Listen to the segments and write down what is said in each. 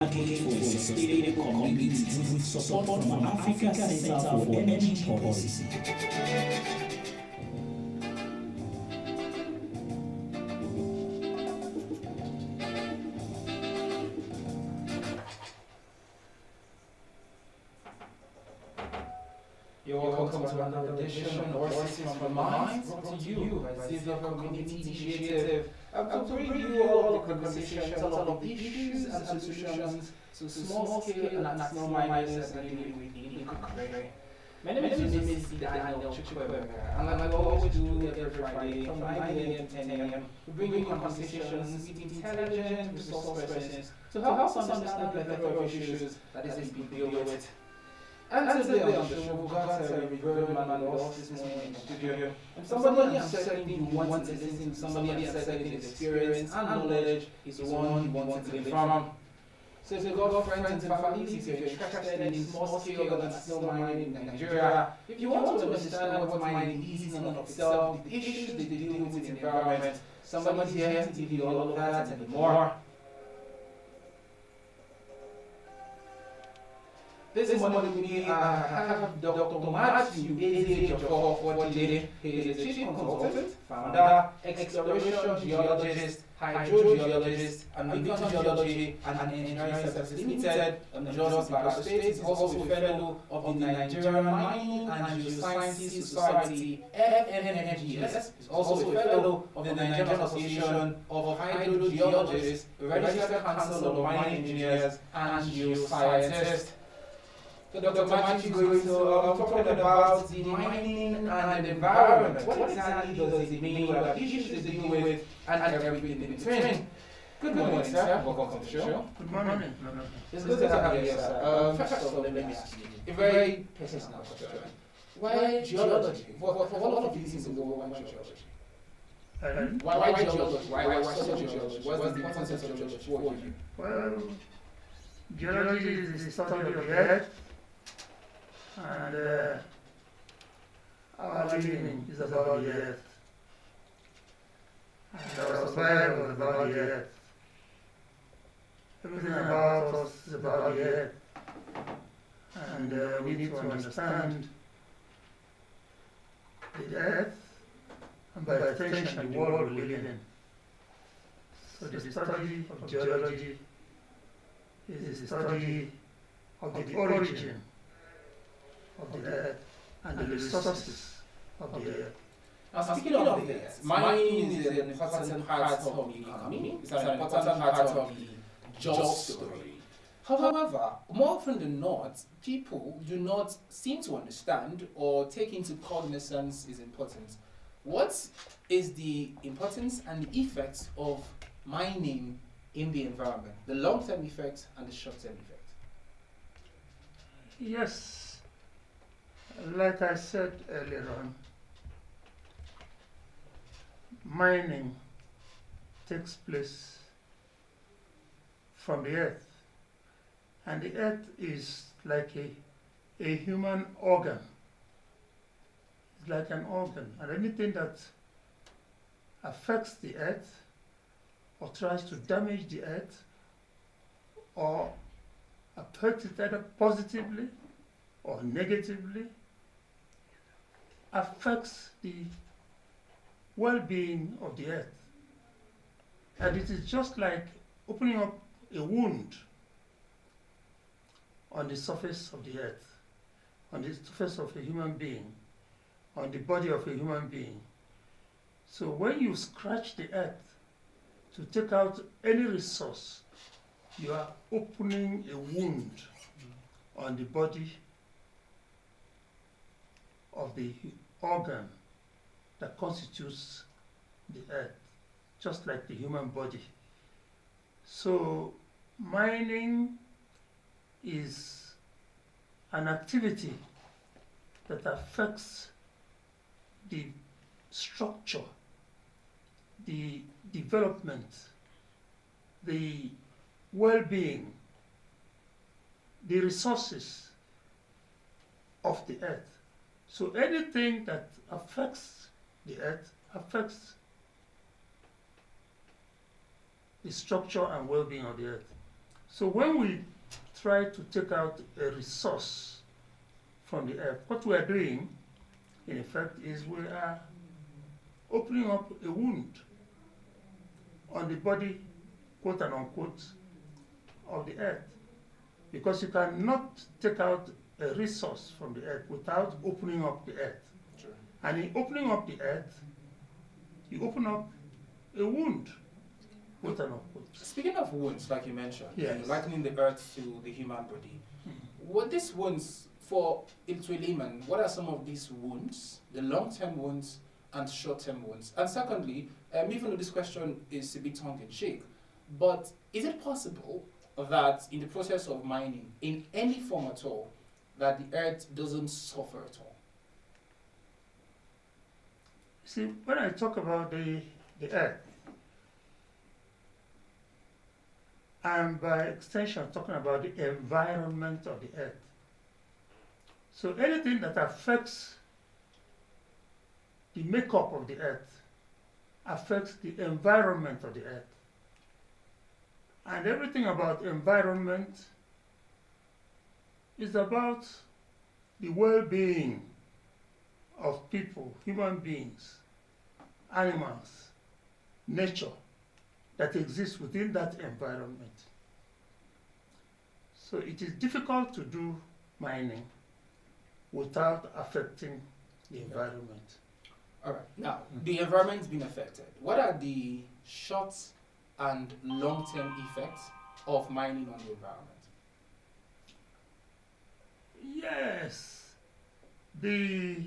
advocate for a sustainable community with support from Africa Center for Energy Policy. You're welcome to another edition of Voices from Minds, brought to you by Ziva Community Initiative. To bring you all the conversations, all of the issues and solutions to small scale and national miners and in Kokobe. My name is Daniel Chukwuemeka, and like I always do every Friday from 9 a.m. to 10 a.m., we bring you conversations with intelligent resource persons to help us understand the plethora of issues that is being dealt with. And today on the show, we've got a reverend man with us this morning in the studio. And somebody I'm certain you want to listen to, somebody I'm certain his experience and knowledge is the one you want to learn from. So if you've got friends and families, if you're interested in small scale and national mining in Nigeria, if you want to understand what mining is in and of itself, the issues they deal with in the environment, somebody's here to give you all of that and more. This morning with me, I have Dr. Matthew Ezejiofor Offodile. He is a chief consultant, founder, exploration geologist, hydrogeologist, and Mecon Geology and Engineering Services Limited, Jos Plateau State. He's also a fellow of the Nigerian Mining and Geosciences Society, FNMGS. He's also a fellow of the Nigerian Association of Hydrogeologists, a registered council of mining engineers and geoscientists. So Dr. Matthew is going to talking about the mining and the environment. What exactly does it mean? What are the issues to deal with and everything in between? Good morning, sir. Welcome to the show. Good morning. It's good to have you here, sir. First of all, let me ask you a very personal question. Why geology? For all of these things in the world, why geology? Why geology? Why study geology? What's the importance of geology for you? Well, geology is the study of the earth, and our living is about the earth, and our survival is about the earth. Everything about us is about the earth, and we need to understand the earth, and by extension the world we live in. So the study of geology is the study of the origin of the earth and the resources of the earth. Now, speaking of this, mining is an important part of the economy. It's an important part of the job story. However, more often than not, people do not seem to understand or take into cognizance its importance. What is the importance and the effects of mining in the environment? The long-term effects and the short-term effects? Yes, like I said earlier on, mining takes place from the earth, and the earth is like a human organ. It's like an organ, and anything that affects the earth or tries to damage the earth or affects it either positively or negatively affects the well-being of the earth. And it is just like opening up a wound on the surface of the earth, on the surface of a human being, on the body of a human being. So when you scratch the earth to take out any resource, you are opening a wound on the body of the organ that constitutes the earth, just like the human body. So mining is an activity that affects the structure, the development, the well-being, the resources of the earth. So anything that affects the earth affects the structure and well-being of the earth. So when we try to take out a resource from the earth, what we are doing, in effect, is we are opening up a wound on the body, quote and unquote, of the earth. Because you cannot take out a resource from the earth without opening up the earth. Sure. And in opening up the earth, you open up a wound, quote and unquote. Speaking of wounds, like you mentioned, Yes. likening the earth to the human body, what these wounds, for into a layman, what are some of these wounds, the long-term wounds and short-term wounds? And secondly, even though this question is a bit tongue-in-cheek, but is it possible that in the process of mining, in any form at all, that the earth doesn't suffer at all? See, when I talk about the earth, I'm by extension talking about the environment of the earth. So anything that affects the makeup of the earth affects the environment of the earth. And everything about environment is about the well-being of people, human beings, animals, nature that exists within that environment. So it is difficult to do mining without affecting the environment. All right. Now, the environment's been affected. What are the short and long-term effects of mining on the environment? Yes, the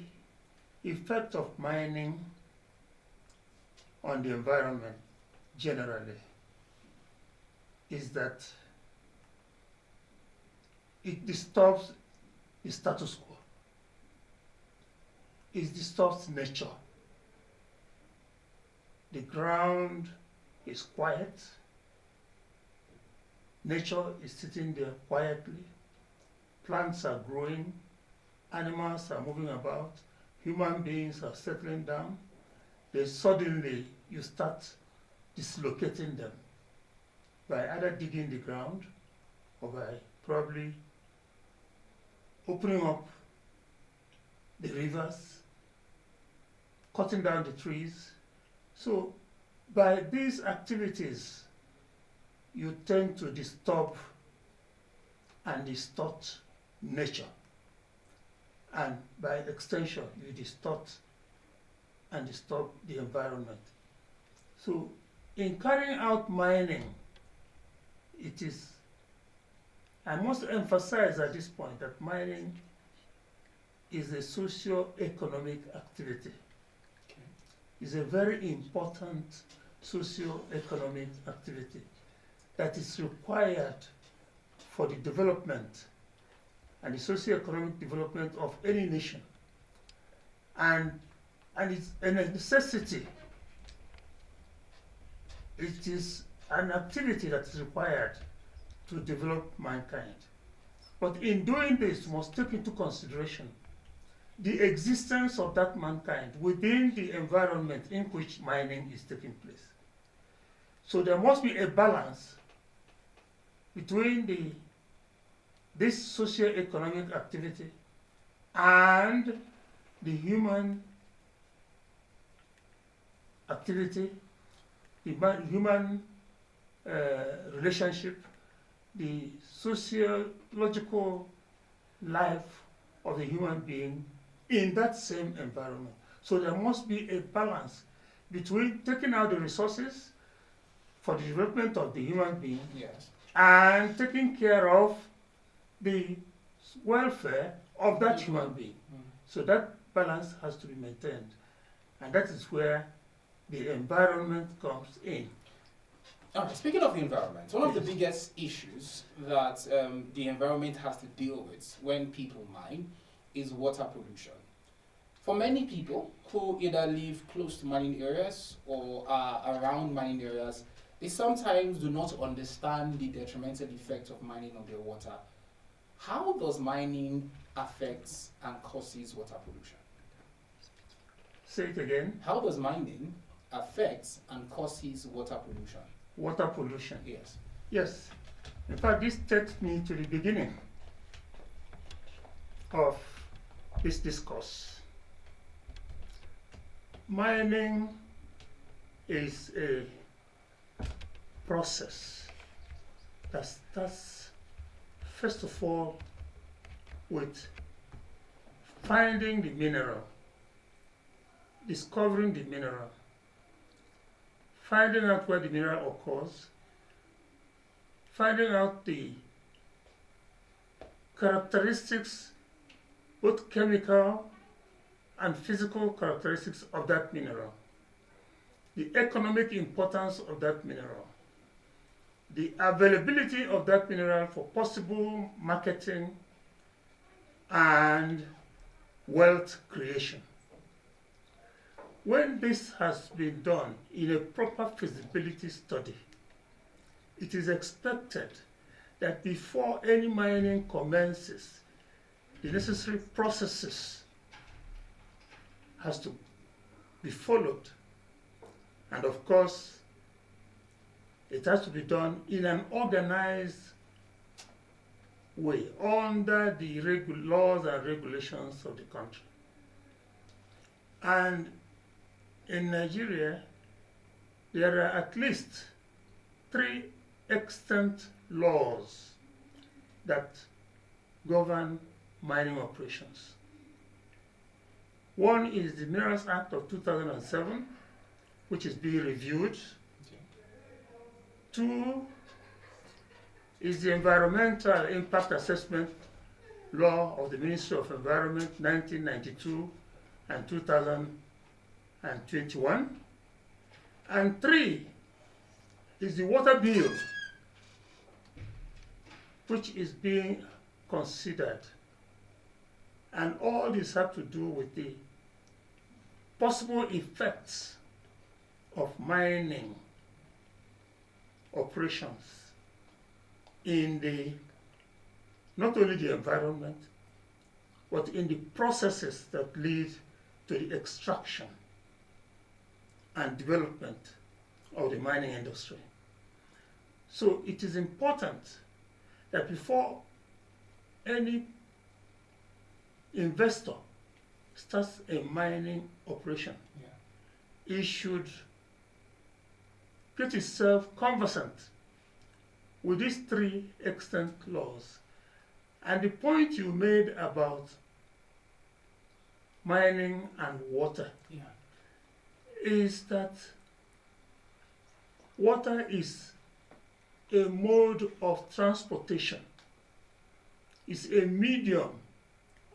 effect of mining on the environment generally is that it disturbs the status quo. It disturbs nature. The ground is quiet. Nature is sitting there quietly. Plants are growing. Animals are moving about. Human beings are settling down. Then suddenly you start dislocating them by either digging the ground or by probably opening up the rivers, cutting down the trees. So by these activities, you tend to disturb and distort nature. And by extension, you distort and disturb the environment. So in carrying out mining, it is, I must emphasize at this point that mining is a socio-economic activity. Okay. It's a very important socio-economic activity that is required for the development and the socio-economic development of any nation. And it's a necessity. It is an activity that is required to develop mankind. But in doing this, we must take into consideration the existence of that mankind within the environment in which mining is taking place. So there must be a balance between this socio-economic activity and the human activity, the human relationship, the sociological life of the human being in that same environment. So there must be a balance between taking out the resources for the development of the human being, Yes. and taking care of the welfare of that human being. So that balance has to be maintained. And that is where the environment comes in. Okay, speaking of the environment, one of the Yes. biggest issues that the environment has to deal with when people mine is water pollution. For many people who either live close to mining areas or are around mining areas, they sometimes do not understand the detrimental effect of mining on their water. How does mining affect and causes water pollution? Say it again. How does mining affect and causes water pollution? Water pollution. Yes. Yes. In fact, this takes me to the beginning of this discourse. Mining is a process that starts, first of all, with finding the mineral, discovering the mineral, finding out where the mineral occurs, finding out the characteristics, both chemical and physical characteristics of that mineral, the economic importance of that mineral, the availability of that mineral for possible marketing and wealth creation. When this has been done in a proper feasibility study, it is expected that before any mining commences, the necessary processes has to be followed. And of course, it has to be done in an organized way under the laws and regulations of the country. And in Nigeria, there are at least 3 extant laws that govern mining operations. One is the Minerals Act of 2007, which is being reviewed. 2 is the Environmental Impact Assessment Law of the Ministry of Environment, 1992 and 2021. And 3 is the Water Bill, which is being considered. And all this have to do with the possible effects of mining operations in the not only the environment, but in the processes that lead to the extraction and development of the mining industry. So it is important that before any investor starts a mining operation, he should get himself conversant with these 3 extant laws. And the point you made about mining and water is that water is a mode of transportation. It's a medium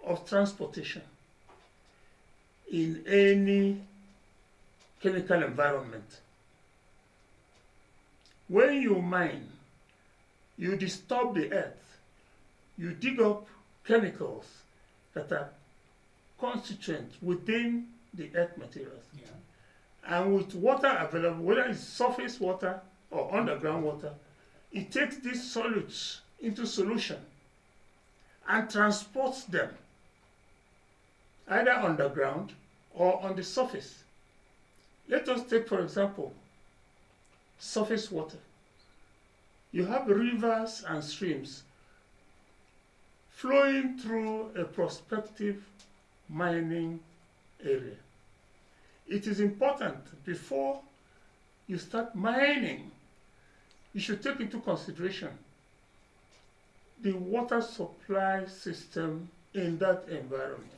of transportation in any chemical environment. When you mine, you disturb the earth, you dig up chemicals that are constituent within the earth materials. And with water available, whether it's surface water or underground water, it takes these solids into solution and transports them either underground or on the surface. Let us take, for example, surface water. You have rivers and streams flowing through a prospective mining area. It is important before you start mining, you should take into consideration the water supply system in that environment.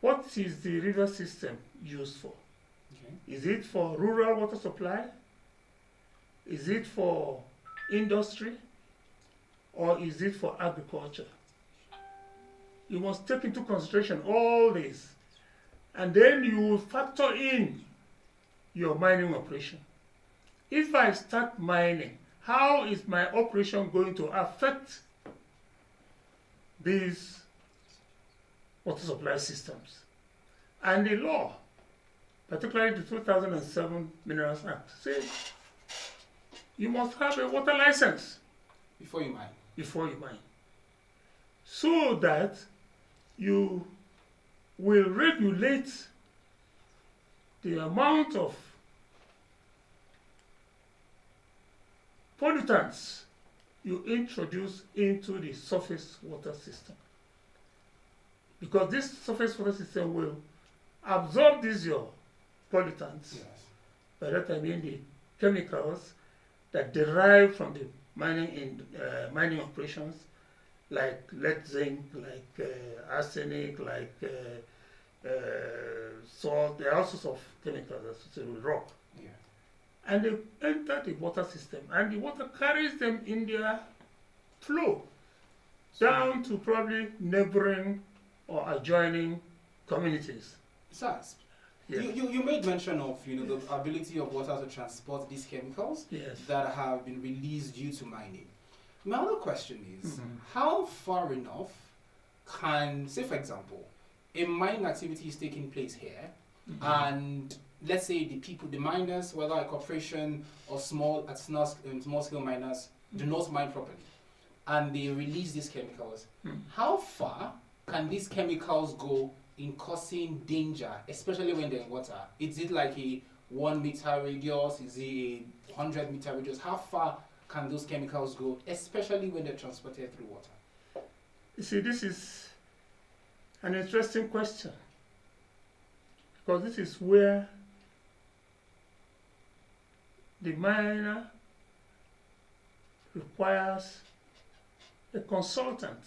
What is the river system used for? Is it for rural water supply? Is it for industry? Or is it for agriculture? You must take into consideration all this, and then you will factor in your mining operation. If I start mining, how is my operation going to affect these water supply systems? And the law, particularly the 2007 Minerals Act, says you must have a water license before you mine. So that you will regulate the amount of pollutants you introduce into the surface water system. Because this surface water system will absorb these your pollutants. Yes. By that I mean the chemicals that derive from the mining operations, like lead, zinc, like arsenic, like salt. There are all sorts of chemicals associated with rock. Yeah. And they enter the water system, and the water carries them in their flow down to probably neighboring or adjoining communities. SARS. Yes. You made mention of the ability of water to transport these chemicals Yes. that have been released due to mining. My other question is, Mhm. how far enough can, say for example, a mining activity is taking place here, and let's say the miners, whether a corporation or small scale miners, do not mine properly, and they release these chemicals. How far can these chemicals go in causing danger, especially when they're in water? Is it like a 1 meter radius? Is it a 100 meter radius? How far can those chemicals go, especially when they're transported through water? You see, this is an interesting question, because this is where the miner requires a consultant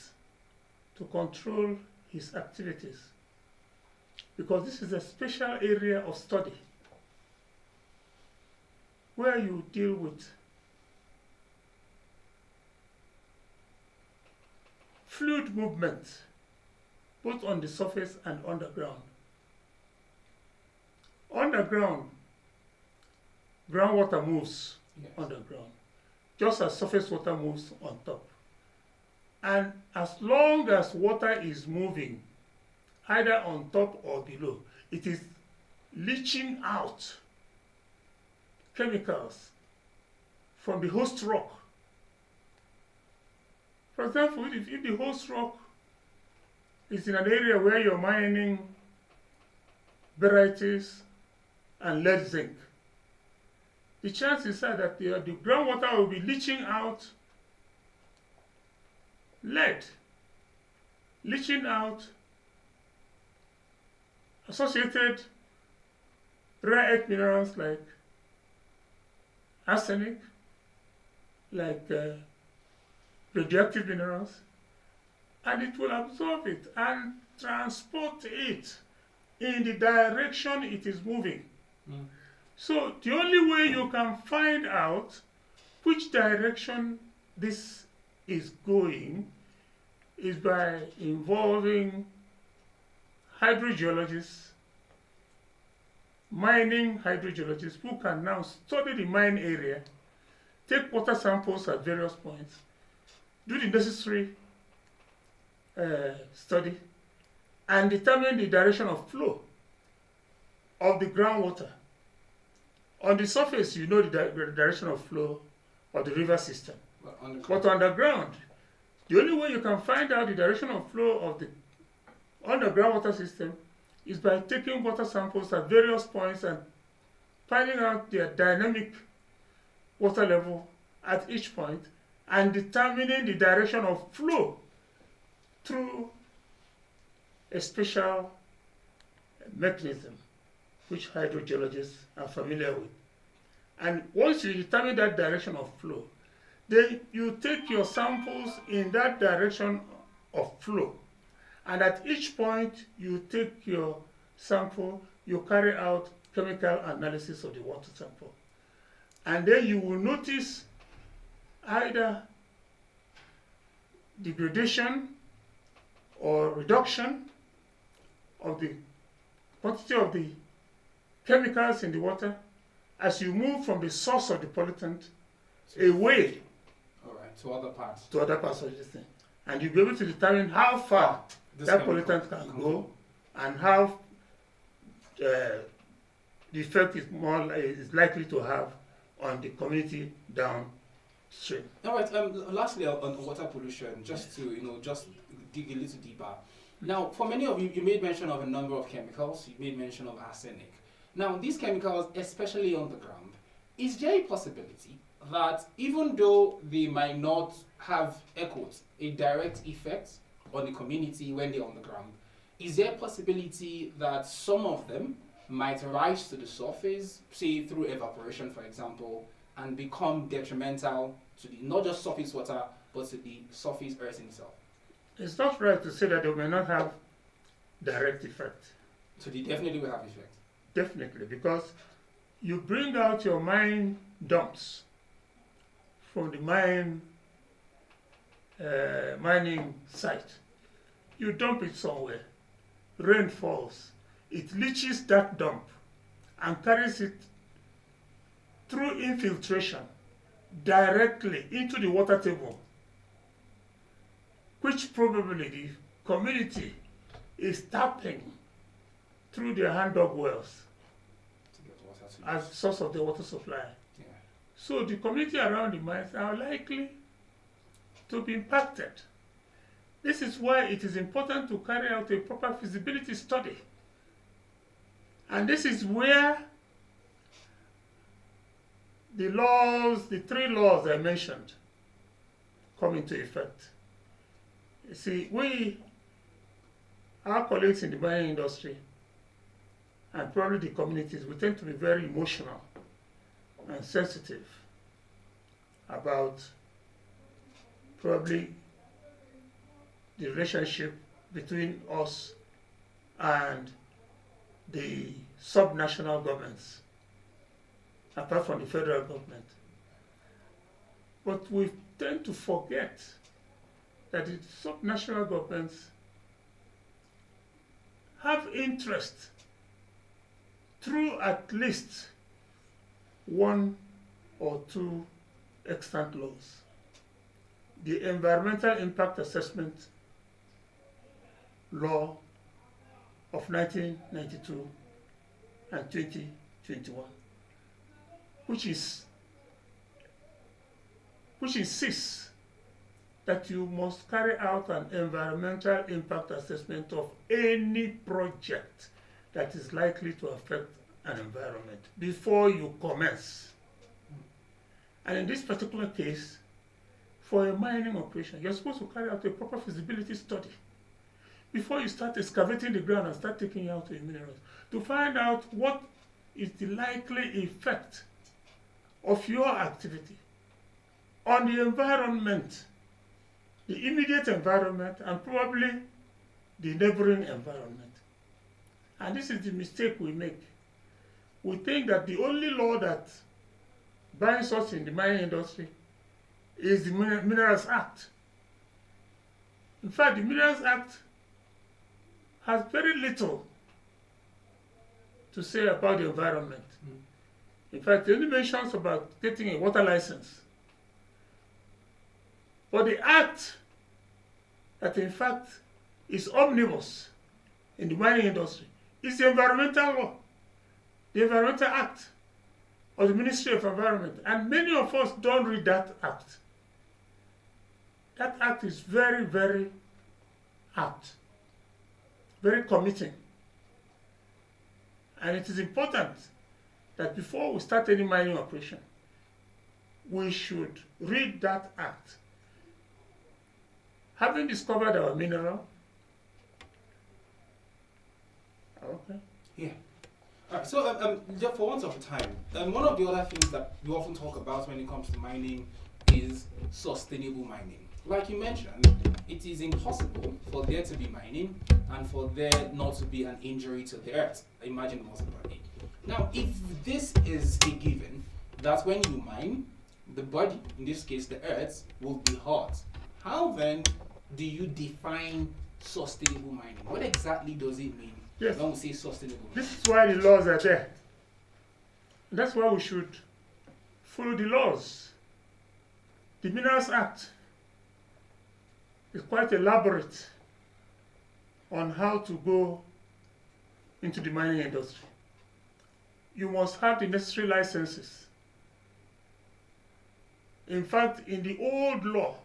to control his activities, because this is a special area of study where you deal with fluid movement, both on the surface and underground. Underground, groundwater moves Yes. underground, just as surface water moves on top. And as long as water is moving, either on top or below, it is leaching out chemicals from the host rock. For example, if the host rock is in an area where you're mining barytes and lead zinc, the chances are that the groundwater will be leaching out lead, leaching out associated rare earth minerals like arsenic, like radioactive minerals, and it will absorb it and transport it in the direction it is moving. So the only way you can find out which direction this is going is by involving hydrogeologists, mining hydrogeologists, who can now study the mine area, take water samples at various points, do the necessary study, and determine the direction of flow of the groundwater. On the surface, you know the direction of flow of the river system. But underground, the only way you can find out the direction of flow of the underground water system is by taking water samples at various points and finding out their dynamic water level at each point and determining the direction of flow through a special mechanism which hydrogeologists are familiar with. And once you determine that direction of flow, then you take your samples in that direction of flow. And at each point you take your sample, you carry out chemical analysis of the water sample. And then you will notice either degradation or reduction of the quantity of the chemicals in the water as you move from the source of the pollutant away to other parts of this thing. And you'll be able to determine how far that pollutant can go and how the effect is likely to have on the community downstream. All right. Lastly, on water pollution, just to just dig a little deeper. Now, for many of you, you made mention of a number of chemicals. You made mention of arsenic. Now, these chemicals, especially on the ground, is there a possibility that even though they might not have a direct effect on the community when they're on the ground, is there a possibility that some of them might rise to the surface, say through evaporation, for example, and become detrimental to the not just surface water, but to the surface earth itself? It's not right to say that they may not have direct effect. So they definitely will have effect. Definitely, because you bring out your mine dumps from the mining site. You dump it somewhere. Rain falls. It leaches that dump and carries it through infiltration directly into the water table, which probably the community is tapping through their hand-dug wells as source of the water supply. Yeah. So the community around the mines are likely to be impacted. This is why it is important to carry out a proper feasibility study. And this is where the laws, the 3 laws I mentioned, come into effect. You see, our colleagues in the mining industry, and probably the communities, we tend to be very emotional and sensitive about probably the relationship between us and the subnational governments, apart from the federal government. But we tend to forget that the subnational governments have interest through at least 1 or 2 extant laws. The Environmental Impact Assessment Law of 1992 and 2021, which insists that you must carry out an environmental impact assessment of any project that is likely to affect an environment before you commence. And in this particular case, for a mining operation, you're supposed to carry out a proper feasibility study before you start excavating the ground and start taking out the minerals, to find out what is the likely effect of your activity on the environment, the immediate environment, and probably the neighboring environment. And this is the mistake we make. We think that the only law that binds us in the mining industry is the Minerals Act. In fact, the Minerals Act has very little to say about the environment. In fact, it only mentions about getting a water license. But the act that in fact is omnibus in the mining industry is the environmental law, the Environmental Act of the Ministry of Environment. And many of us don't read that act. That act is very, very apt, very committing. And it is important that before we start any mining operation, we should read that act. Having discovered our mineral, okay. Yeah. All right. So, just for once of a time, one of the other things that we often talk about when it comes to mining is sustainable mining. Like you mentioned, it is impossible for there to be mining and for there not to be an injury to the earth. Imagine the possibility. Now, if this is a given, that when you mine, the body, in this case the earth, will be hot, how then do you define sustainable mining? What exactly does it mean when we say sustainable mining? This is why the laws are there. That's why we should follow the laws. The Minerals Act is quite elaborate on how to go into the mining industry. You must have the necessary licenses. In fact, in the old law,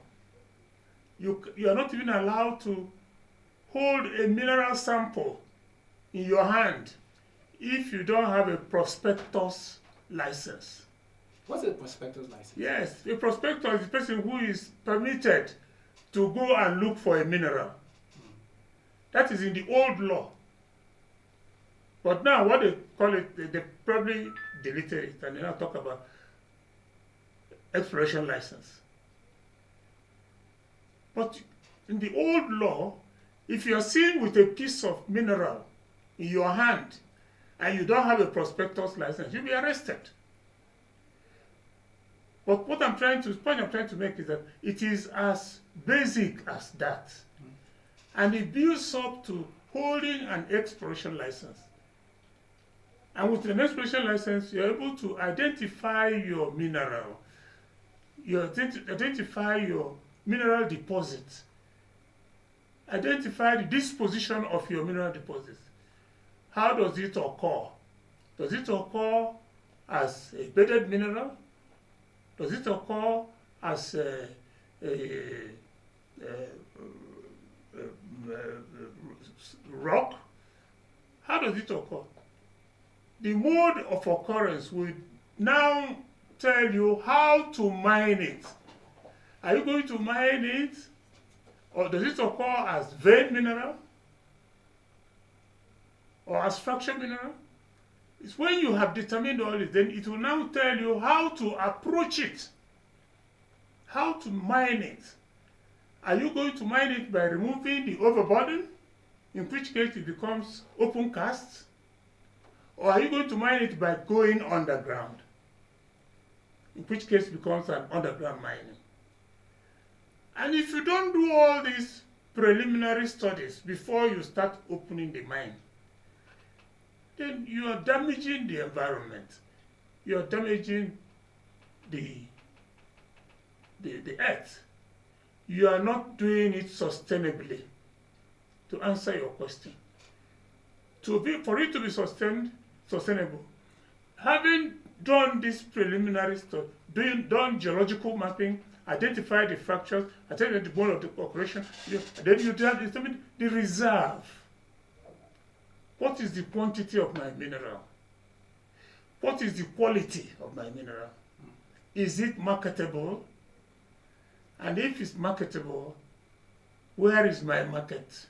you are not even allowed to hold a mineral sample in your hand if you don't have a prospector's license. What's a prospector's license? Yes, a prospector is the person who is permitted to go and look for a mineral. That is in the old law. But now what they call it, they probably deleted it and they now talk about exploration license. But in the old law, if you are seen with a piece of mineral in your hand and you don't have a prospector's license, you'll be arrested. But what I'm trying to make is that it is as basic as that. And it builds up to holding an exploration license. And with an exploration license, you're able to identify your mineral. You identify your mineral deposits. Identify the disposition of your mineral deposits. How does it occur? Does it occur as a bedded mineral? Does it occur as rock? How does it occur? The mode of occurrence will now tell you how to mine it. Are you going to mine it? Or does it occur as vein mineral? Or as fracture mineral? It's when you have determined all this, then it will now tell you how to approach it, how to mine it. Are you going to mine it by removing the overburden, in which case it becomes open cast? Or are you going to mine it by going underground, in which case it becomes an underground mining? And if you don't do all these preliminary studies before you start opening the mine, then you are damaging the environment. You are damaging the earth. You are not doing it sustainably. To answer your question, for it to be sustainable, having done this preliminary study, done geological mapping, identify the fractures, identify the mode of the operation, then you determine the reserve. What is the quantity of my mineral? What is the quality of my mineral? Is it marketable? And if it's marketable, where is my market?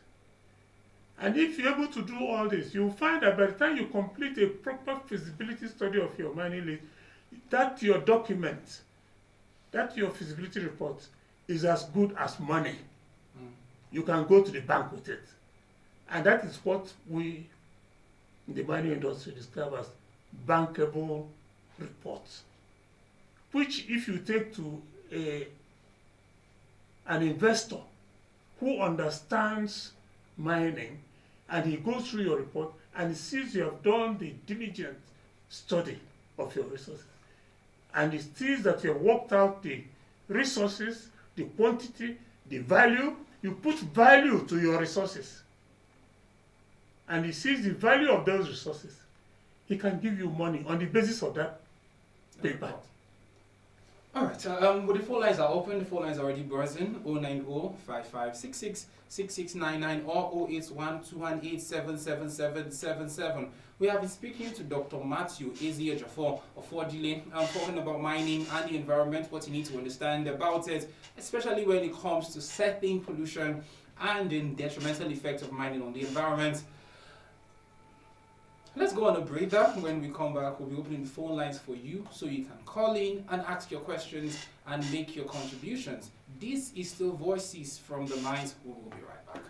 And if you're able to do all this, you'll find that by the time you complete a proper feasibility study of your mining lease, that your document, that your feasibility report is as good as money. You can go to the bank with it. And that is what we in the mining industry describe as bankable reports, which if you take to an investor who understands mining and he goes through your report and he sees you have done the diligent study of your resources and he sees that you have worked out the resources, the quantity, the value, you put value to your resources, and he sees the value of those resources, he can give you money on the basis of that paper. All right, well, the phone lines are open. The phone lines are already buzzing. 090-5566-6699 or 081-218-77777. We have been speaking to Dr. Matthew Ezejiofor of Offodile, talking about mining and the environment, what you need to understand about it, especially when it comes to setting pollution and the detrimental effect of mining on the environment. Let's go on a breather. When we come back, we'll be opening the phone lines for you so you can call in and ask your questions and make your contributions. This is still Voices from the Mines. We will be right back.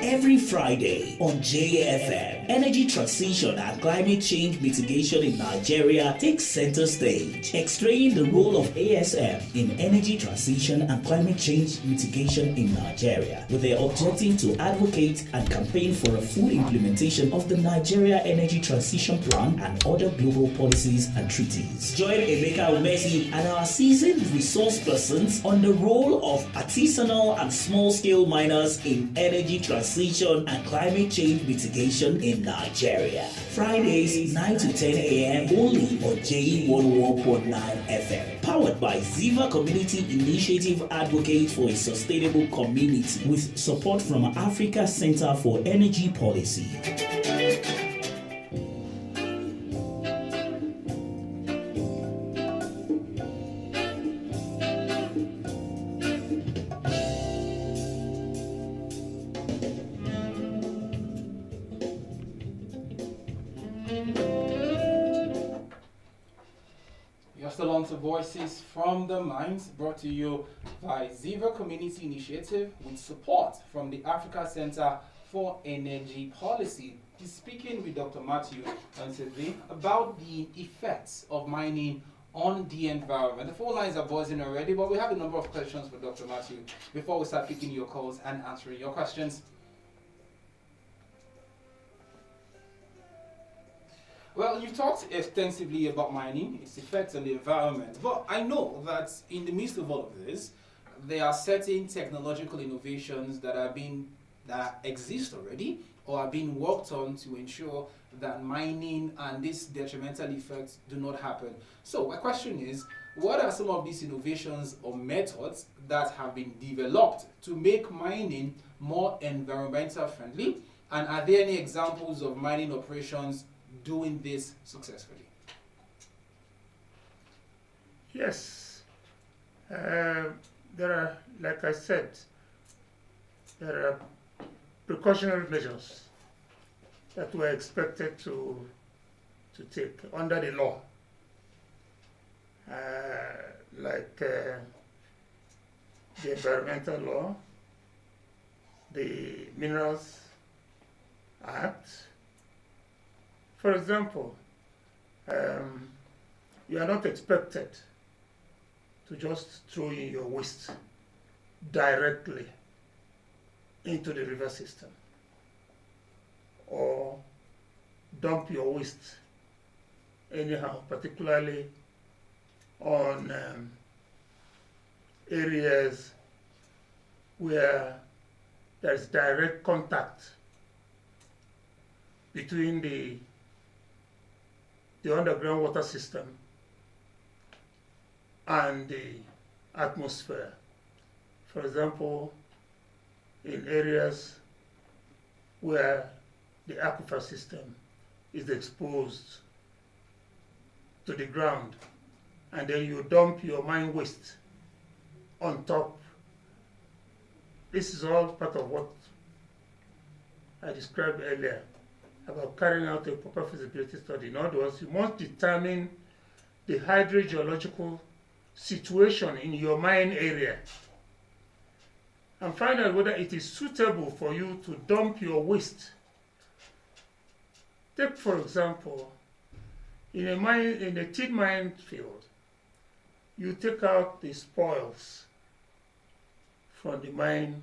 Every Friday on JFM, energy transition and climate change mitigation in Nigeria takes center stage, explaining the role of ASM in energy transition and climate change mitigation in Nigeria, with their objective to advocate and campaign for a full implementation of the Nigeria Energy Transition Plan and other global policies and treaties. Join Emeka Umesi and our seasoned resource persons on the role of artisanal and small-scale miners in energy transition transition and climate change mitigation in Nigeria. Fridays 9 to 10 a.m. only on JE 101.9 FM. Powered by Ziva Community Initiative Advocate for a Sustainable Community with support from Africa Center for Energy Policy. You're still on to Voices from the Mines, brought to you by Ziva Community Initiative with support from the Africa Center for Energy Policy. He's speaking with Dr. Matthew today about the effects of mining on the environment. The phone lines are buzzing already, but we have a number of questions for Dr. Matthew before we start picking your calls and answering your questions. Well, you talked extensively about mining, its effects on the environment, but I know that in the midst of all of this, there are certain technological innovations that exist already or are being worked on to ensure that mining and these detrimental effects do not happen. So my question is, what are some of these innovations or methods that have been developed to make mining more environmental friendly? And are there any examples of mining operations doing this successfully? Yes. There are, like I said, there are precautionary measures that were expected to take under the law, like the environmental law, the Minerals Act. For example, you are not expected to just throw in your waste directly into the river system or dump your waste anyhow, particularly on areas where there's direct contact between the underground water system and the atmosphere. For example, in areas where the aquifer system is exposed to the ground, and then you dump your mine waste on top. This is all part of what I described earlier about carrying out a proper feasibility study. In other words, you must determine the hydrogeological situation in your mine area and find out whether it is suitable for you to dump your waste. Take, for example, in a tin mine field, you take out the spoils from the mine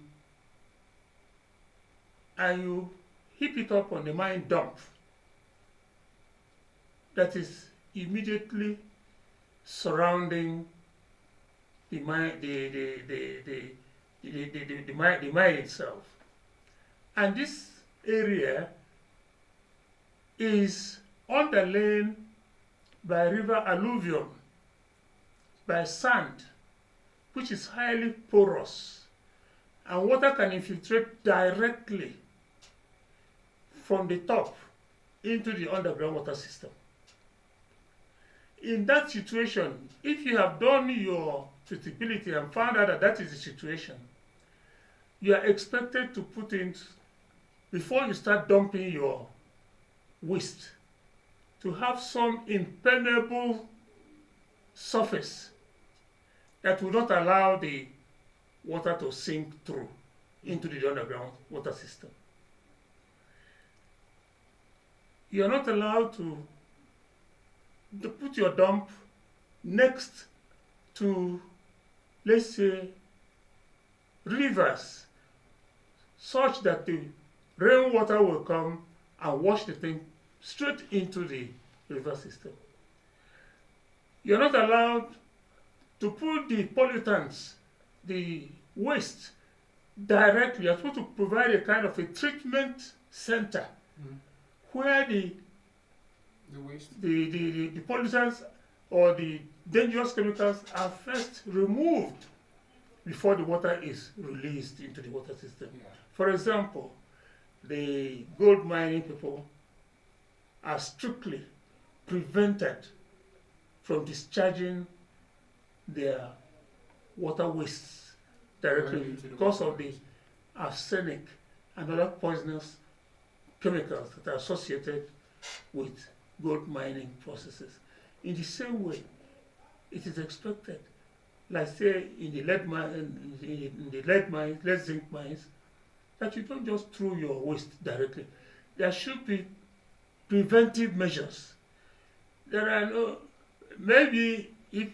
and you heap it up on the mine dump that is immediately surrounding the mine, the mine itself. And this area is underlain by river alluvium, by sand, which is highly porous, and water can infiltrate directly from the top into the underground water system. In that situation, if you have done your feasibility and found out that that is the situation, you are expected to put in, before you start dumping your waste, to have some impermeable surface that will not allow the water to sink through into the underground water system. You are not allowed to put your dump next to, let's say, rivers, such that the rainwater will come and wash the thing straight into the river system. You're not allowed to put the pollutants, the waste, directly, you're supposed to provide a kind of a treatment center where the waste. the pollutants or the dangerous chemicals are first removed before the water is released into the water system. Yeah. For example, the gold mining people are strictly prevented from discharging their water wastes directly because of the arsenic and other poisonous chemicals that are associated with gold mining processes. In the same way, it is expected, like say in the lead mines, lead zinc mines, that you don't just throw your waste directly. There should be preventive measures. There are no, maybe if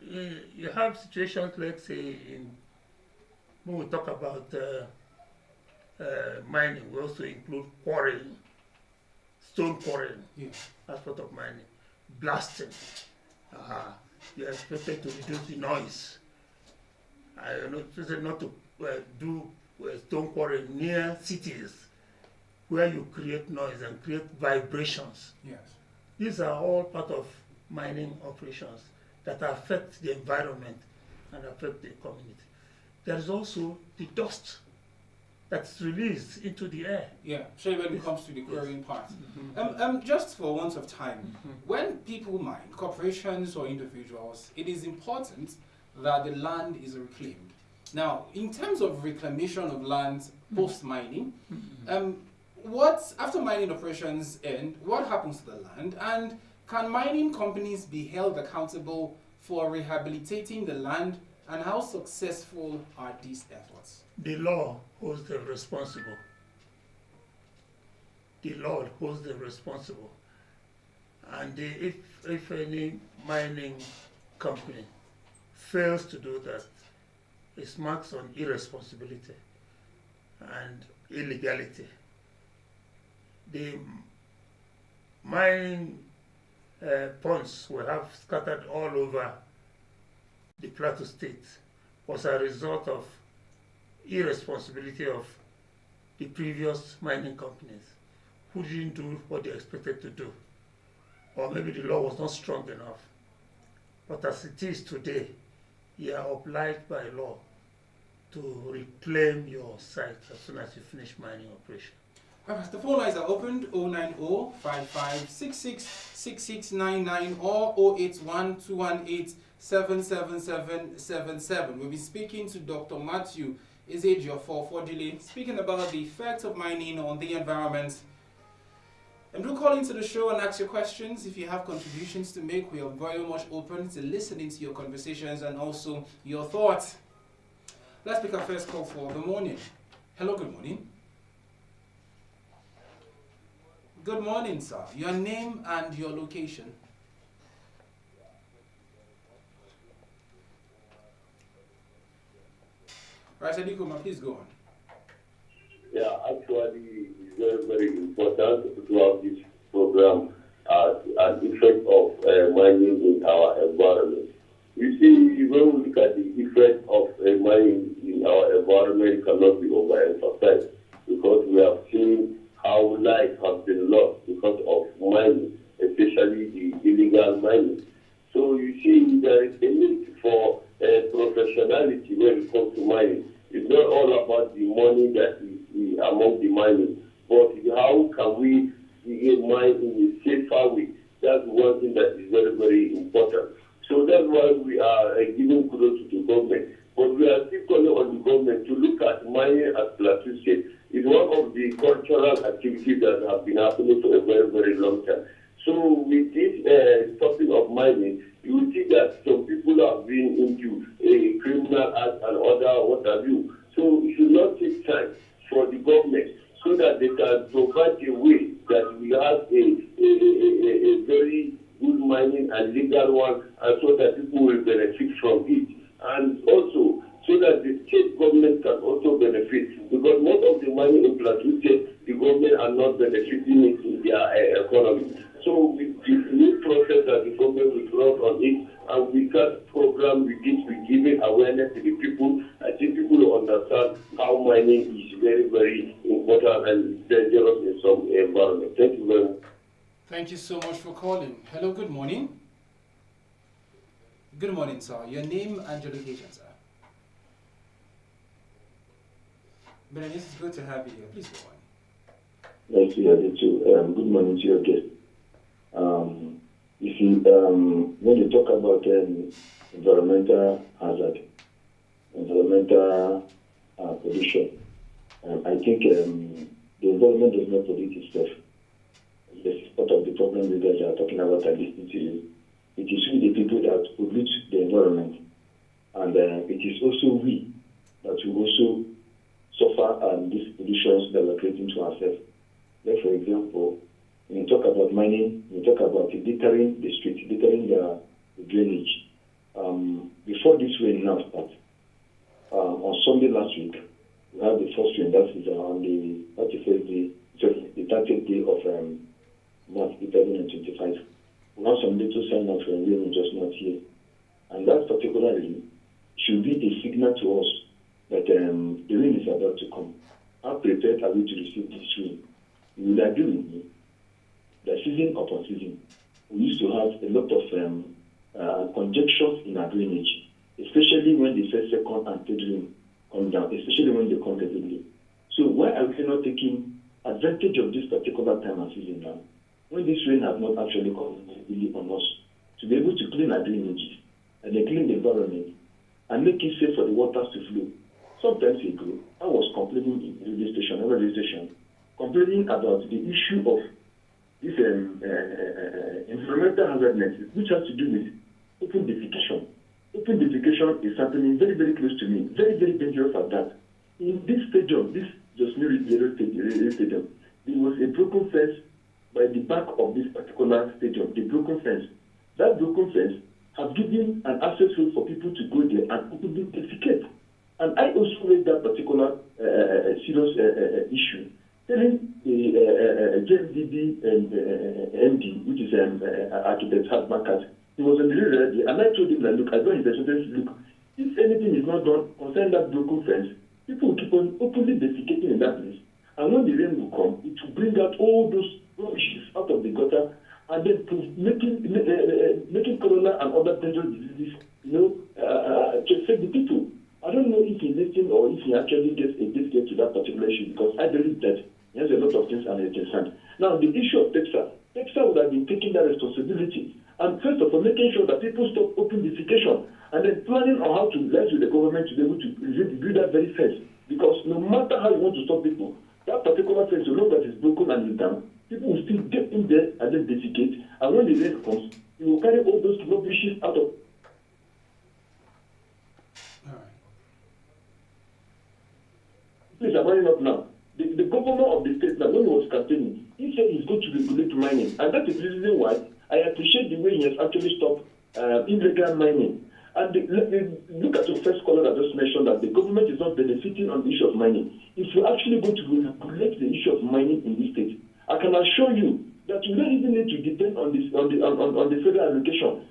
you have situations like say when we talk about mining, we also include quarrying, stone quarrying, as part of mining, blasting. You are expected to reduce the noise. I know not to do stone quarrying near cities where you create noise and create vibrations. Yes. These are all part of mining operations that affect the environment and affect the community. There is also the dust that's released into the air. Yeah, so when it comes to the quarrying part. Just for want of time, when people mine, corporations or individuals, it is important that the land is reclaimed. Now, in terms of reclamation of lands post-mining, after mining operations end, what happens to the land? And can mining companies be held accountable for rehabilitating the land? And how successful are these efforts? The law holds them responsible. The law holds them responsible. And if any mining company fails to do that, it marks on irresponsibility and illegality. The mining ponds we have scattered all over the Plateau state was a result of irresponsibility of the previous mining companies who didn't do what they expected to do. Or maybe the law was not strong enough. But as it is today, you are obliged by law to reclaim your site as soon as you finish mining operation. The phone lines are opened 090-5566-6699 or 081-218-77777. We'll be speaking to Dr. Matthew Ezejiofor Offodile, speaking about the effect of mining on the environment. And do call into the show and ask your questions. If you have contributions to make, we are very much open to listening to your conversations and also your thoughts. Let's pick our first call for the morning. Hello, good morning. Good morning, sir. Your name and your location. Right, Adikuma, please go on. Yeah, actually, it's very, very important to have this program as an effect of mining in our environment. You see, when we look at the effect of mining in our environment, cannot be overemphasized because we have seen how life has been lost because of mining, especially the illegal mining. So you see, there is a need for professionality when it comes to mining. It's not all about the money that is among the mining, but how can we mine in a safer way? That's one thing that is very, very important. So that's why we are giving kudos to the government. But we are still calling on the government to look at mining as Plateau State. It's one of the cultural activities that have been happening for a very, very long time. So with this stopping of mining, you will see that some people have been into a criminal act and other what have you. So it should not take time for the government so that they can provide a way that we have a very good mining and legal one, and so that people will benefit from it. And also, so that the state government can also benefit, because most of the money in Plateau State, the government are not benefiting it in their economy. So with the new process that the government will work on it, and we can program with it, we give it awareness to the people. I think people will understand how mining is very, very important and dangerous in some environment. Thank you very much. Thank you so much for calling. Hello, good morning. Good morning, sir. Your name and your location, sir. Benedict, it's good to have you here. Please go on. Nice to hear you too. Good morning to your guest. If you, when you talk about environmental hazard, environmental pollution, I think the environment does not pollute itself. This is part of the problem you guys are talking about and listening to you. It is we, the people, that pollute the environment. And it is also we that will also suffer these pollutions that we're creating to ourselves. Like, for example, when you talk about mining, you talk about littering the street, littering the drainage. Before this rain now starts, on Sunday last week, we had the first rain. That is on the 31st day, sorry, the 30th day of March 2025. We have some little sign of rain just not here. And that particularly should be a signal to us that the rain is about to come. How prepared are we to receive this rain? You will agree with me that season upon season, we used to have a lot of conjunctions in our drainage, especially when the first, second, and third rain come down, especially when they come heavily. So why are we not taking advantage of this particular time and season now, when this rain has not actually come heavily on us, to be able to clean our drainages and then clean the environment and make it safe for the waters to flow? Sometimes ago, I was complaining in the radio station, complaining about the issue of this environmental hazardness, which has to do with open defecation. Open defecation is something very, very close to me, very, very dangerous at that. In this stadium, this just near the stadium, there was a broken fence by the back of this particular stadium, the broken fence. That broken fence has given an access road for people to go there and openly defecate. And I also raised that particular serious issue, telling the JMDB MD, which is architect Hartmarkers. He was on the radio, and I told him that, look, I don't investigate, look, if anything is not done concerning that broken fence, people will keep on openly defecating in that place. And when the rain will come, it will bring out all those issues out of the gutter, and then making corona and other dangerous diseases, to affect the people. I don't know if he listened or if he actually gets a discount to that particular issue, because I believe that he has a lot of things and it's concerned. Now, the issue of Texas would have been taking that responsibility. And first of all, making sure that people stop open defecation, and then planning on how to liaise with the government to be able to build that very fence. Because no matter how you want to stop people, that particular fence, you know that is broken and is down, people will still get in there and then defecate. And when the rain comes, you will carry all those rubbishes out of. All right. Please, I'm running up now. The governor of the state, now, when he was campaigning, he said he's going to regulate mining. And that is the reason why I appreciate the way he has actually stopped illegal mining. And look at the first caller that just mentioned that the government is not benefiting on the issue of mining. If you actually go to regulate the issue of mining in this state, I can assure you that you don't even need to depend on the federal allocation.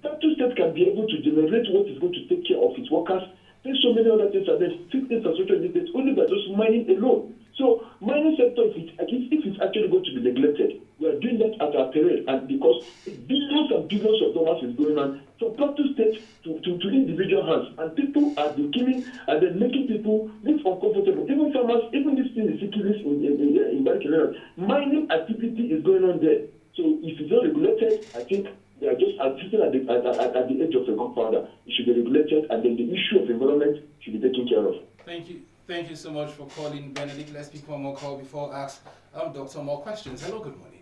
Plateau State can be able to generate what is going to take care of its workers. There's so many other things, and there's fixed infrastructure in this only by just mining alone. So mining sector, if it's actually going to be neglected, we are doing that at our peril, and because billions and billions of dollars is going on from Plateau State to individual hands, and people are killing and then making people live uncomfortable. Even farmers, even this thing is in Barcelona, mining activity is going on there. So if it's not regulated, I think they are just sitting at the edge of a gunpowder. It should be regulated, and then the issue of environment should be taken care of. Thank you. Thank you so much for calling, Benedict. Let's pick one more call before I ask Doctor more questions. Hello, good morning.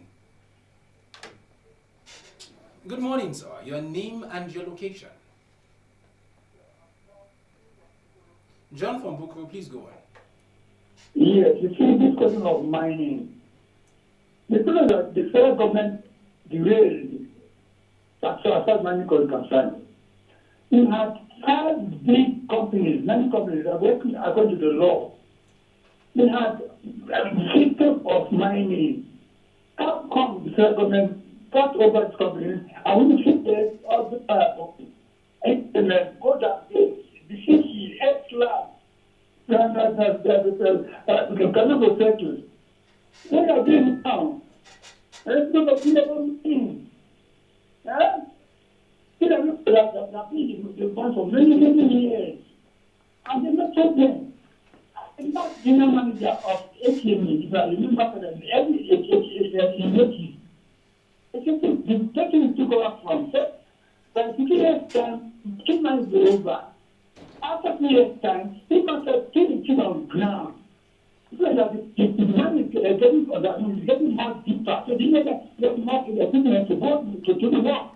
Good morning, sir. Your name and your location. John from Buku, please go on. Yes, you see, this question of mining, the problem that the federal government derailed as far as mining is concerned. We have 5 big companies, many companies that are working according to the law. They have a system of mining. How come the federal government cut over this company, and we should get all the implement, go down this, the CC, S-class, the cannot settle. What are they now? It's not a clear thing. Yeah? They have been the one for many, many years. And they're not problem. I'm not general manager of ATM, if I remember correctly, every ATM. The person took over from first, but 2 years' time, 2 months were over. After 2 years' time, he must have taken it on the ground. Because the money is getting more deeper. So they need to get more equipment to go to the work.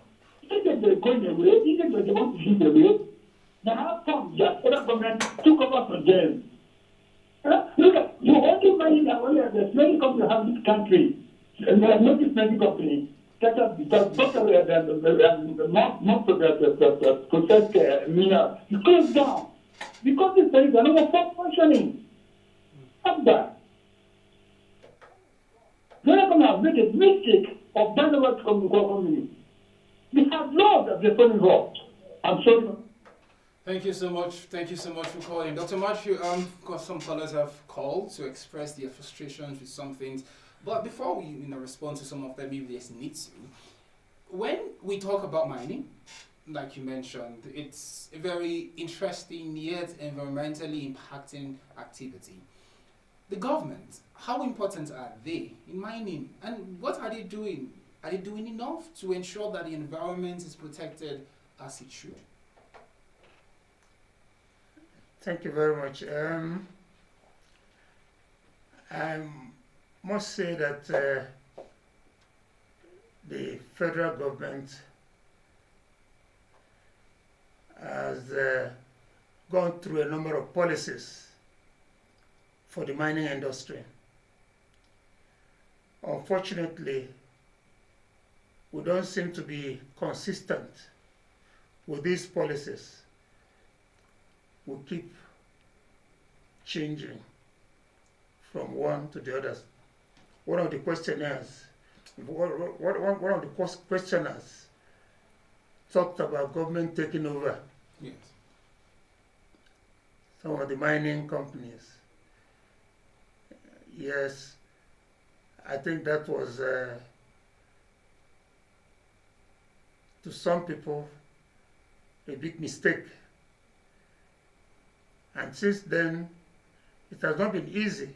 Even they're going away, even though they want to leave away, now how come the federal government took over from them? Look at, you only money that only the many companies have this country. And there are no many companies that are most of the processed mineral is closed down. Because there is another functioning. Stop that. Federal government have made a mistake of buying over to company. We have laws that they're involved. I'm sorry. Thank you so much. Thank you so much for calling. Dr. Matthew, of course, some callers have called to express their frustrations with some things. But before we respond to some of them, if there's need to, when we talk about mining, like you mentioned, it's a very interesting yet environmentally impacting activity. The government, how important are they in mining? And what are they doing? Are they doing enough to ensure that the environment is protected as it should? Thank you very much. I must say that the federal government has gone through a number of policies for the mining industry. Unfortunately, we don't seem to be consistent with these policies. We keep changing from one to the others. One of the questioners talked about government taking over some of the mining companies. Yes, I think that was to some people a big mistake. And since then, it has not been easy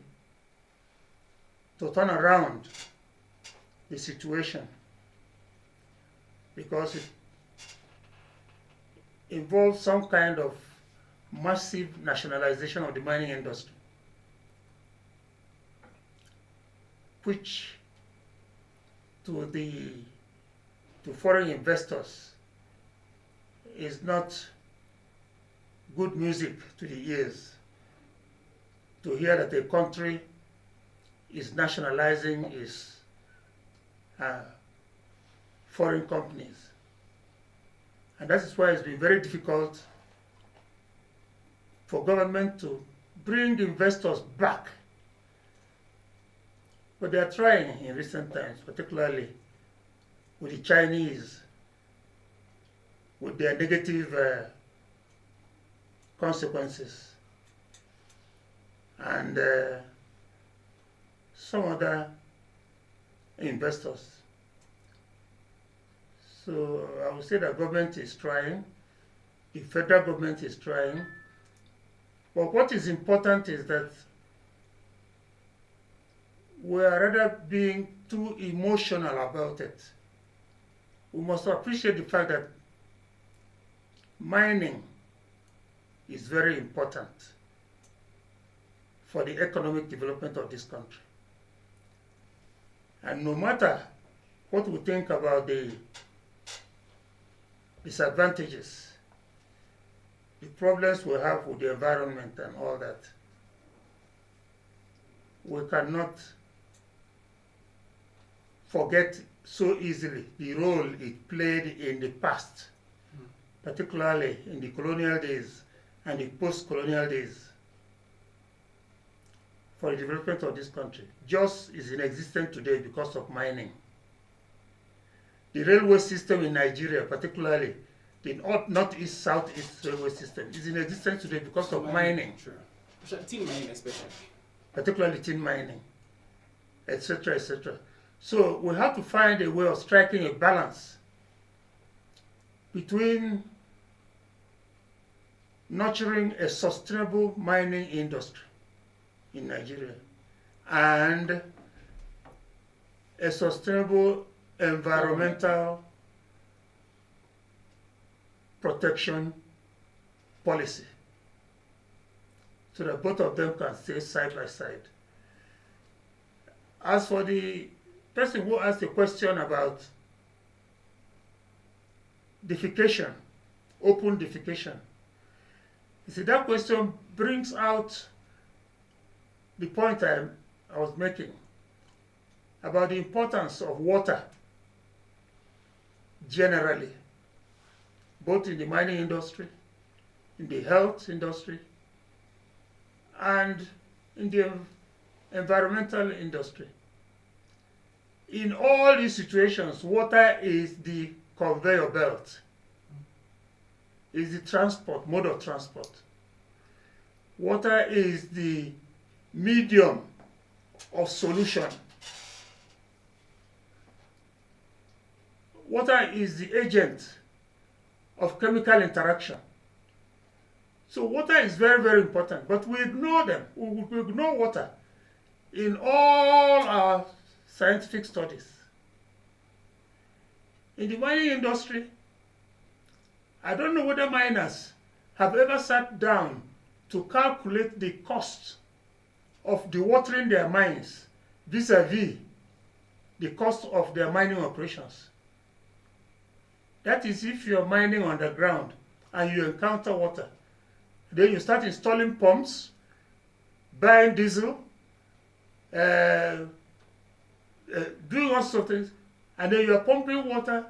to turn around the situation because it involves some kind of massive nationalization of the mining industry, which to foreign investors is not good music to the ears to hear that a country is nationalizing its foreign companies. And that is why it's been very difficult for government to bring investors back. But they are trying in recent times, particularly with the Chinese, with their negative consequences, and some other investors. So I would say the government is trying, the federal government is trying, but what is important is that we are rather being too emotional about it. We must appreciate the fact that mining is very important for the economic development of this country. And no matter what we think about the disadvantages, the problems we have with the environment and all that, we cannot forget so easily the role it played in the past, particularly in the colonial days and the post-colonial days, for the development of this country. Just is in existence today because of mining. the railway system in Nigeria, particularly the northeast, southeast railway system, is in existence today because of mining. Sure. Tin mining especially. Particularly tin mining, etc., etc. So we have to find a way of striking a balance between nurturing a sustainable mining industry in Nigeria and a sustainable environmental protection policy, so that both of them can stay side by side. As for the person who asked a question about defecation, open defecation, you see, that question brings out the point I was making about the importance of water generally, both in the mining industry, in the health industry, and in the environmental industry. In all these situations, water is the conveyor belt, is the mode of transport. Water is the medium of solution. Water is the agent of chemical interaction. So water is very, very important, but we ignore them. We ignore water in all our scientific studies. In the mining industry, I don't know whether miners have ever sat down to calculate the cost of dewatering their mines vis-a-vis the cost of their mining operations. That is, if you're mining underground and you encounter water, then you start installing pumps, buying diesel, doing all sorts of things, and then you are pumping water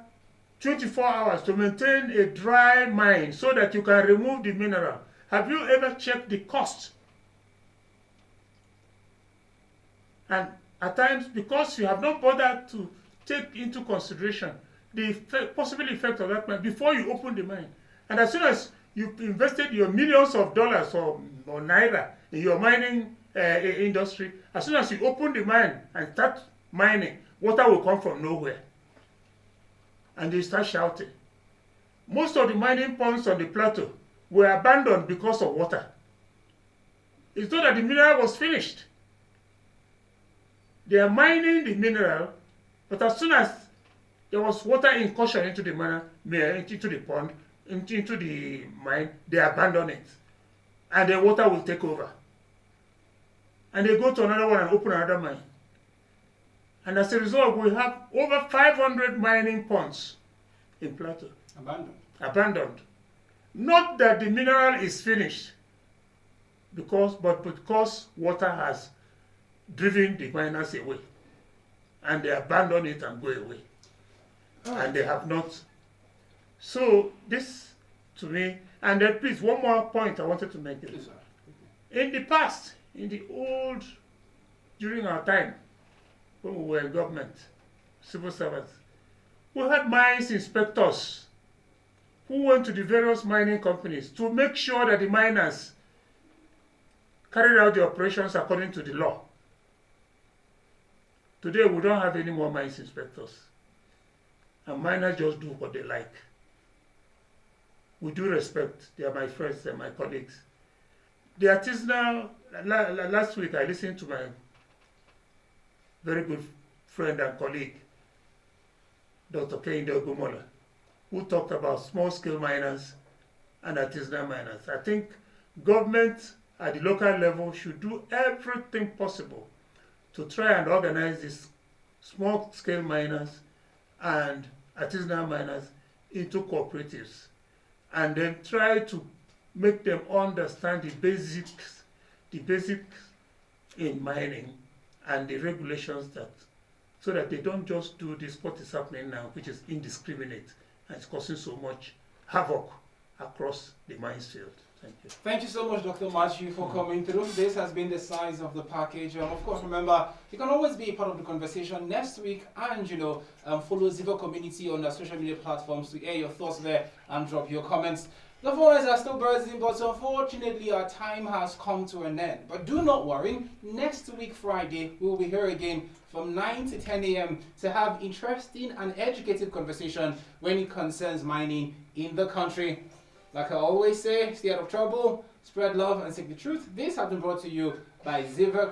24 hours to maintain a dry mine so that you can remove the mineral. Have you ever checked the cost? And at times, because you have not bothered to take into consideration the possible effect of that mine before you open the mine, and as soon as you've invested your millions of dollars or naira in your mining industry, as soon as you open the mine and start mining, water will come from nowhere. And they start shouting. Most of the mining ponds on the plateau were abandoned because of water. It's not that the mineral was finished. They are mining the mineral, but as soon as there was water incursion into the mine, into the pond, into the mine, they abandon it. And the water will take over. And they go to another one and open another mine. And as a result, we have over 500 mining ponds in Plateau. Abandoned. Not that the mineral is finished, but because water has driven the miners away. And they abandon it and go away. And they have not. So this, to me, and then please, one more point I wanted to make. In the past, during our time, when we were in government, civil servants, we had mines inspectors who went to the various mining companies to make sure that the miners carried out the operations according to the law. Today, we don't have any more mines inspectors. And miners just do what they like. With due respect, they are my friends, they are my colleagues. The artisanal, last week I listened to my very good friend and colleague, Dr. Kehinde Ogumola, who talked about small-scale miners and artisanal miners. I think government at the local level should do everything possible to try and organize these small-scale miners and artisanal miners into cooperatives, and then try to make them understand the basics in mining and the regulations, so that they don't just do this what is happening now, which is indiscriminate and it's causing so much havoc across the mines field. Thank you. Thank you so much, Dr. Matthew, for coming through. This has been the size of the package. Of course, remember, you can always be a part of the conversation next week and, follow Ziva community on our social media platforms to air your thoughts there and drop your comments. The phone lines are still buzzing, but unfortunately our time has come to an end. But do not worry, next week Friday we will be here again from 9 to 10 a.m. to have interesting and educative conversation when it concerns mining in the country. Like I always say, stay out of trouble, spread love and seek the truth. This has been brought to you by Ziva